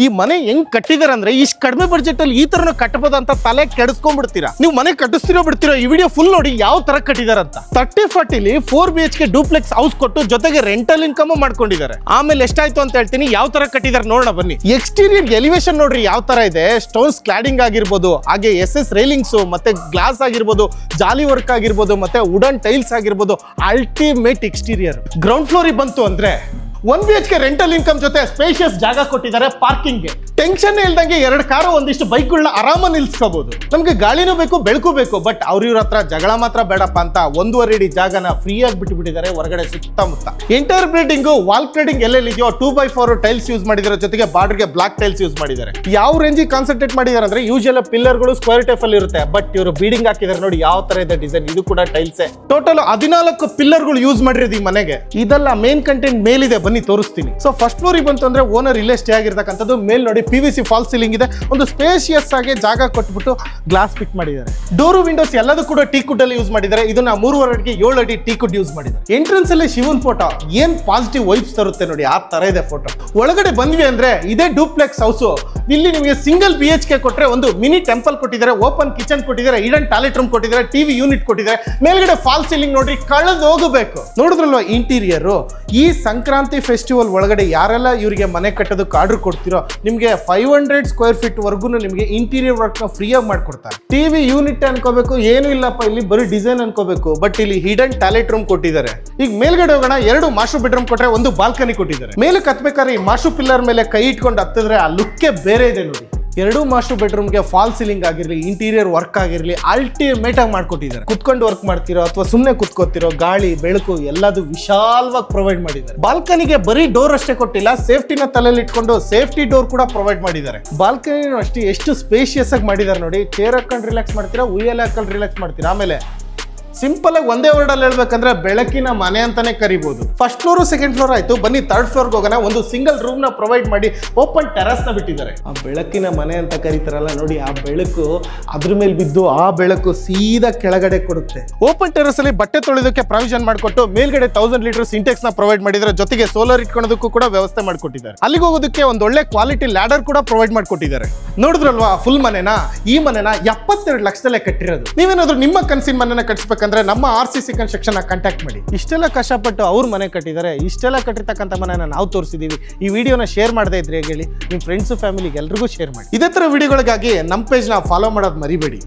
ಈ ಮನೆ ಹೆಂಗ್ ಕಟ್ಟಿದಾರೆ ಅಂದ್ರೆ ಇಷ್ಟು ಕಡಿಮೆ ಬಡ್ಜೆಟ್ ಅಲ್ಲಿ ಈ ತರನ ಕಟ್ಟಬಹುದು ಅಂತ ತಲೆ ಕೆಡಿಸ್ಕೊಂಡ್ಬಿಡ್ತೀರಾ. ನೀವು ಮನೆ ಕಟ್ಟಿಸ್ತಿರೋ ಬಿಡ್ತಿರೋ ಈ ವಿಡಿಯೋ ಫುಲ್ ನೋಡಿ ಯಾವ ತರ ಕಟ್ಟಿದಾರೆ ಅಂತ. 30-40 4 BHK ಡೂಪ್ಲೆಕ್ಸ್ ಹೌಸ್ ಕೊಟ್ಟು ಜೊತೆಗೆ ರೆಂಟಲ್ ಇನ್ಕಮ್ ಮಾಡ್ಕೊಂಡಿದ್ದಾರೆ. ಆಮೇಲೆ ಎಷ್ಟಾಯ್ತು ಅಂತ ಹೇಳ್ತೀನಿ, ಯಾವ ತರ ಕಟ್ಟಿದಾರೆ ನೋಡೋಣ ಬನ್ನಿ. ಎಕ್ಸ್ಟೀರಿಯರ್ ಎಲಿವೇಶನ್ ನೋಡ್ರಿ ಯಾವ ತರ ಇದೆ. ಸ್ಟೋನ್ಸ್ ಕ್ಲಾಡಿಂಗ್ ಆಗಿರ್ಬೋದು, ಹಾಗೆ SS ರೈಲಿಂಗ್ಸ್ ಮತ್ತೆ ಗ್ಲಾಸ್ ಆಗಿರ್ಬೋದು, ಜಾಲಿ ವರ್ಕ್ ಆಗಿರ್ಬೋದು, ಮತ್ತೆ ವುಡನ್ ಟೈಲ್ಸ್ ಆಗಿರ್ಬೋದು, ಅಲ್ಟಿಮೇಟ್ ಎಕ್ಸ್ಟೀರಿಯರ್. ಗ್ರೌಂಡ್ ಫ್ಲೋರ್ ಬಂತು ಅಂದ್ರೆ 1 BHK ರೆಂಟಲ್ ಇನ್ಕಮ್ ಜೊತೆ ಸ್ಪೇಷಿಯಸ್ ಜಾಗ ಕೊಟ್ಟಿದ್ದಾರೆ ಪಾರ್ಕಿಂಗ್. ಟೆನ್ಷನ್ ಇಲ್ದಂಗೆ 2 ಕಾರು ಒಂದಿಷ್ಟು ಬೈಕ್ಗಳನ್ನ ಆರಾಮ ನಿಲ್ಸ್ಕೋಬಹುದು. ನಮ್ಗೆ ಗಾಳಿನೂ ಬೇಕು, ಬೆಳಕು ಬೇಕು, ಬಟ್ ಇವ್ರ ಹತ್ರ ಜಗಳ ಮಾತ್ರ ಬೇಡಪ್ಪ ಅಂತ 1.5 ಅಡಿ ಜಾಗನ ಫ್ರೀ ಆಗಿ ಬಿಟ್ಟಿದ್ದಾರೆ ಹೊರಗಡೆ ಸುತ್ತಮುತ್ತ. ಎಂಟೈರ್ ಬಿಲ್ಡಿಂಗ್ ವಾಲ್ ಕ್ಲಾಡಿಂಗ್ ಎಲ್ಲೆಲ್ಲಿದೆಯೋ 2x4 ಟೈಲ್ಸ್ ಯೂಸ್ ಮಾಡಿದ್ದಾರೆ, ಜೊತೆಗೆ ಬಾರ್ಡರ್ಗೆ ಬ್ಲಾಕ್ ಟೈಲ್ಸ್ ಯೂಸ್ ಮಾಡಿದ್ದಾರೆ. ಯಾವ ರೇಂಜಿಗೆ ಕಾನ್ಸಂಟ್ರೇಟ್ ಮಾಡಿದ್ದಾರೆ ಅಂದ್ರೆ ಯೂಶುವಲ್ ಪಿಲ್ಲರ್ಗಳು ಸ್ಕ್ವೇರ್ ಟೈಪ್ ಅಲ್ಲಿ ಇರುತ್ತೆ, ಬಟ್ ಇವರು ಬೀಡಿಂಗ್ ಹಾಕಿದ್ದಾರೆ ನೋಡಿ ಯಾವ ತರ ಇದೆ ಡಿಸೈನ್. ಇದು ಕೂಡ ಟೈಲ್ಸ್. ಟೋಟಲ್ 14 ಪಿಲ್ಲರ್ಗಳು ಯೂಸ್ ಮಾಡಿರೋದು ಈ ಮನೆಗೆ. ಇದೆಲ್ಲ ಮೇನ್ ಕಂಟೆಂಟ್ ಮೇಲಿದೆ, ಬನ್ನಿ ತೋರಿಸ್ತೀನಿ. ಸೊ ಫಸ್ಟ್ ಫ್ಲೋರ್ ಬಂತು ಅಂದ್ರೆ ಓನರ್ ಇಲ್ಲೇ ಸ್ಟೇ ಆಗಿರ್ತಕ್ಕಂಥದ್ದು. ಮೇಲ್ ನೋಡಿ PVC ಫಾಲ್ ಸೀಲಿಂಗ್ ಇದೆ, ಒಂದು ಸ್ಪೇಷಿಯಸ್ ಆಗಿ ಜಾಗ ಕೊಟ್ಬಿಟ್ಟು ಗ್ಲಾಸ್ ಫಿಟ್ ಮಾಡಿದ್ದಾರೆ. ಡೋರು ವಿಂಡೋಸ್ ಎಲ್ಲದೂ ಕೂಡ ಟೀಕುಡ್ ಅಲ್ಲಿ ಯೂಸ್ ಮಾಡಿದ್ದಾರೆ. ಇದನ್ನ 3.5 ಅಡಿಗೆ 7 ಅಡಿ ಟೀಕುಡ್ ಯೂಸ್ ಮಾಡಿದ್ದಾರೆ. ಎಂಟ್ರೆನ್ಸ್ ಅಲ್ಲಿ ಶಿವನ್ ಫೋಟೋ ಏನ್ ಪಾಸಿಟಿವ್ ವೈಬ್ಸ್ ತರುತ್ತೆ ನೋಡಿ, ಆ ತರ ಇದೆ ಫೋಟೋ. ಒಳಗಡೆ ಬಂದ್ವಿ ಅಂದ್ರೆ ಇದೇ ಡೂಪ್ಲೆಕ್ಸ್ ಹೌಸ್. ಇಲ್ಲಿ ನಿಮಗೆ ಸಿಂಗಲ್ BHK ಕೊಟ್ರೆ ಒಂದು ಮಿನಿ ಟೆಂಪಲ್ ಕೊಟ್ಟಿದ್ದಾರೆ, ಓಪನ್ ಕಿಚನ್ ಕೊಟ್ಟಿದ್ದಾರೆ, ಹಿಡನ್ ಟಾಯ್ಲೆಟ್ ರೂಮ್ ಕೊಟ್ಟಿದ್ದಾರೆ, TV ಯೂನಿಟ್ ಕೊಟ್ಟಿದ್ದಾರೆ. ಮೇಲ್ಗಡೆ ಫಾಲ್ ಸೀಲಿಂಗ್ ನೋಡ್ರಿ, ಕಳೆದು ಹೋಗಬೇಕು. ನೋಡಿದ್ರಲ್ವಾ ಇಂಟೀರಿಯರ್. ಈ ಸಂಕ್ರಾಂತಿ ಫೆಸ್ಟಿವಲ್ ಒಳಗಡೆ ಯಾರೆಲ್ಲ ಇವರಿಗೆ ಮನೆ ಕಟ್ಟೋದಕ್ಕೆ ಆರ್ಡರ್ ಕೊಡ್ತಿರೋ ನಿಮಗೆ 500 ಸ್ಕ್ವೇರ್ ಫೀಟ್ ವರ್ಗು ನಿಮಗೆ ಇಂಟೀರಿಯರ್ ವರ್ಕ್ ನ ಫ್ರೀ ಆಗಿ ಮಾಡ್ಕೊಡ್ತಾರೆ. TV ಯೂನಿಟ್ ಅನ್ಕೋಬೇಕು, ಏನು ಇಲ್ಲಪ್ಪ ಇಲ್ಲಿ ಬರೀ ಡಿಸೈನ್ ಅನ್ಕೋಬೇಕು, ಬಟ್ ಇಲ್ಲಿ ಹಿಡನ್ ಟಾಯ್ಲೆಟ್ ರೂಮ್ ಕೊಟ್ಟಿದ್ದಾರೆ. ಈಗ ಮೇಲ್ಗಡೆ ಹೋಗೋಣ. 2 ಮಾಸ್ಟರ್ ಬೆಡ್ರೂಮ್ ಕೊಟ್ಟರೆ ಒಂದು ಬಾಲ್ಕನಿ ಕೊಟ್ಟಿದ್ದಾರೆ. ಮೇಲೆ ಹತ್ಬೇಕಾದ್ರೆ ಈ ಮಾಸ್ಟರ್ ಪಿಲ್ಲರ್ ಮೇಲೆ ಕೈ ಇಟ್ಕೊಂಡು ಹತ್ತಿದ್ರೆ ಆ ಲುಕ್ಕೇ ಬೇರೆ ಇದೆ ನೋಡಿ. 2 ಮಾಸ್ಟರ್ ಬೆಡ್ರೂಮ್ಗೆ ಫಾಲ್ ಸೀಲಿಂಗ್ ಆಗಿರಲಿ, ಇಂಟೀರಿಯರ್ ವರ್ಕ್ ಆಗಿರಲಿ, ಅಲ್ಟಿಮೇಟ್ ಆಗಿ ಮಾಡ್ಕೊಟ್ಟಿದ್ದಾರೆ. ಕುತ್ಕೊಂಡು ವರ್ಕ್ ಮಾಡ್ತಿರೋ ಅಥವಾ ಸುಮ್ಮನೆ ಕುತ್ಕೋತಿರೋ ಗಾಳಿ ಬೆಳಕು ಎಲ್ಲದು ವಿಶಾಲವಾಗಿ ಪ್ರೊವೈಡ್ ಮಾಡಿದ್ದಾರೆ. ಬಾಲ್ಕನಿಗೆ ಬರೀ ಡೋರ್ ಅಷ್ಟೇ ಕೊಟ್ಟಿಲ್ಲ, ಸೇಫ್ಟಿನ ತಲೆಯಲ್ಲಿ ಇಟ್ಕೊಂಡು ಸೇಫ್ಟಿ ಡೋರ್ ಕೂಡ ಪ್ರೊವೈಡ್ ಮಾಡಿದ್ದಾರೆ. ಬಾಲ್ಕನಿ ಅಷ್ಟೇ ಎಷ್ಟು ಸ್ಪೇಷಿಯಸ್ ಆಗಿ ಮಾಡಿದ್ದಾರೆ ನೋಡಿ. ಚೇರ್ ಹಾಕೊಂಡು ರಿಲ್ಯಾಕ್ಸ್ ಮಾಡ್ತೀರಾ, ಉಯ್ಯಲ್ಲಿ ಹಾಕೊಂಡು ರಿಲ್ಯಾಕ್ಸ್ ಮಾಡ್ತೀರಾ. ಆಮೇಲೆ ಸಿಂಪಲ್ ಆಗಿ ಒಂದೇ ವರ್ಡ್ ಅಲ್ಲಿ ಹೇಳ್ಬೇಕಂದ್ರೆ ಬೆಳಕಿನ ಮನೆ ಅಂತಾನೆ ಕರಿಬಹುದು. ಫಸ್ಟ್ ಫ್ಲೋರ್ ಸೆಕೆಂಡ್ ಫ್ಲೋರ್ ಆಯ್ತು, ಬನ್ನಿ ಥರ್ಡ್ ಫ್ಲೋರ್ಗೆ ಹೋಗೋಣ. ಒಂದು ಸಿಂಗಲ್ ರೂಮ್ ನ ಪ್ರೊವೈಡ್ ಮಾಡಿ ಓಪನ್ ಟೆರಸ್ ನ ಬಿಟ್ಟಿದ್ದಾರೆ. ಆ ಬೆಳಕಿನ ಮನೆ ಅಂತ ಕರೀತಾರಲ್ಲ ನೋಡಿ, ಆ ಬೆಳಕು ಅದ್ರ ಮೇಲೆ ಬಿದ್ದು ಆ ಬೆಳಕು ಸೀದಾ ಕೆಳಗಡೆ ಕೊಡುತ್ತೆ. ಓಪನ್ ಟೆರಸ್ ಅಲ್ಲಿ ಬಟ್ಟೆ ತೊಳೆಯೋದಕ್ಕೆ ಪ್ರಾವಿಷನ್ ಮಾಡಿಕೊಟ್ಟು ಮೇಲ್ಗಡೆ 1000 ಲೀಟರ್ ಸಿಂಟೆಕ್ಸ್ ನ ಪ್ರೊವೈಡ್ ಮಾಡಿದ್ದಾರೆ, ಜೊತೆಗೆ ಸೋಲಾರ್ ಇಟ್ಕೊಳ್ಳೋದಕ್ಕೂ ಕೂಡ ವ್ಯವಸ್ಥೆ ಮಾಡಿಕೊಟ್ಟಿದ್ದಾರೆ. ಅಲ್ಲಿಗೆ ಹೋಗೋದಕ್ಕೆ ಒಂದು ಒಳ್ಳೆ ಕ್ವಾಲಿಟಿ ಲ್ಯಾಡರ್ ಕೂಡ ಪ್ರೊವೈಡ್ ಮಾಡಿಕೊಟ್ಟಿದ್ದಾರೆ. ನೋಡಿದ್ರಲ್ವಾ ಫುಲ್ ಮನೆನ. ಈ ಮನೆನ 72 ಲಕ್ಷದಲ್ಲೇ ಕಟ್ಟಿರೋದು. ನೀವೇನಾದ್ರೂ ನಿಮ್ಮ ಕನಸಿನ ಮನೆನ ಕಟ್ಟಿಸ್ಬೇಕಂದ್ರೆ ನಮ್ಮ RCC ಕನ್ಸ್ಟ್ರಕ್ಷನ್ ಕಾಂಟ್ಯಾಕ್ಟ್ ಮಾಡಿ. ಇಷ್ಟೆಲ್ಲ ಕಷ್ಟಪಟ್ಟು ಅವ್ರ ಮನೆ ಕಟ್ಟಿದ್ದಾರೆ. ಇಷ್ಟೆಲ್ಲ ಕಟ್ಟಿರ್ತಕ್ಕಂಥ ಮನೆನ ನಾವು ತೋರಿಸಿದೀವಿ. ಈ ವಿಡಿಯೋನ ಶೇರ್ ಮಾಡದೇ ಇದ್ರೆ ಹೇಳಿ, ನಿಮ್ಮ ಫ್ರೆಂಡ್ಸ್ ಫ್ಯಾಮಿಲಿಗೆ ಎಲ್ರಿಗೂ ಶೇರ್ ಮಾಡಿ. ಇದೇ ತರ ವಿಡಿಯೋಗಳಿಗಾಗಿ ನಮ್ಮ ಪೇಜ್ ನ ಫಾಲೋ ಮಾಡೋದು ಮರಿಬೇಡಿ.